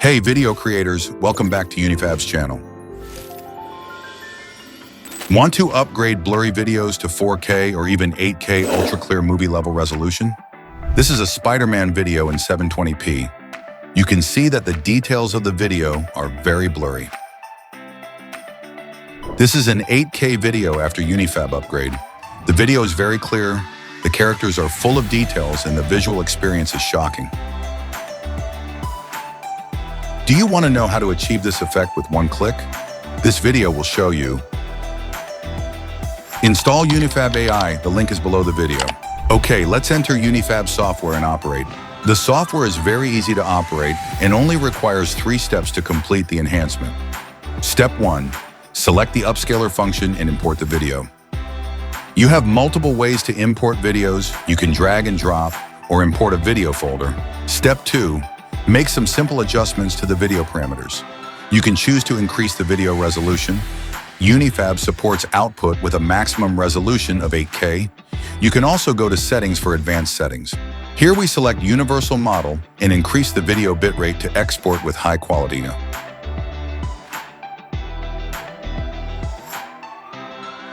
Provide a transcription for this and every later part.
Hey video creators, welcome back to Unifab's channel. Want to upgrade blurry videos to 4K or even 8K ultra clear movie level resolution? This is a SpiderMan video in 720p. You can see that the details of the video are very blurry. This is an 8K video after Unifab upgrade. The video is very clear, the characters are full of details, and the visual experience is shocking. Do you want to know how to achieve this effect with one click? This video will show you. Install Unifab AI, the link is below the video. Okay, let's enter Unifab software and operate. The software is very easy to operate and only requires 3 steps to complete the enhancement. Step 1, select the Upscaler function and import the video. You have multiple ways to import videos. You can drag and drop or import a video folder. Step 2, make some simple adjustments to the video parameters. You can choose to increase the video resolution. Unifab supports output with a maximum resolution of 8K. You can also go to settings for advanced settings. Here we select universal model and increase the video bitrate to export with high quality.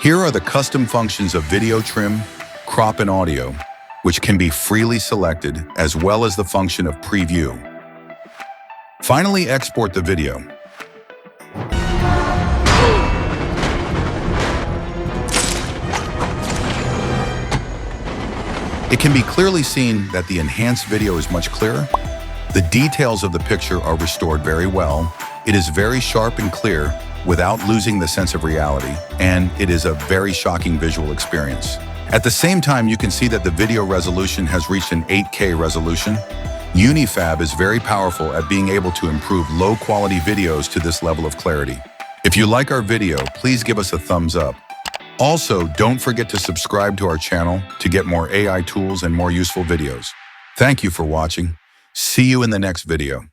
Here are the custom functions of video trim, crop, and audio, which can be freely selected, as well as the function of preview. Finally, export the video. It can be clearly seen that the enhanced video is much clearer. The details of the picture are restored very well. It is very sharp and clear without losing the sense of reality, and it is a very shocking visual experience. At the same time, you can see that the video resolution has reached an 8K resolution. Unifab is very powerful at being able to improve low-quality videos to this level of clarity. If you like our video, please give us a thumbs up. Also, don't forget to subscribe to our channel to get more AI tools and more useful videos. Thank you for watching. See you in the next video.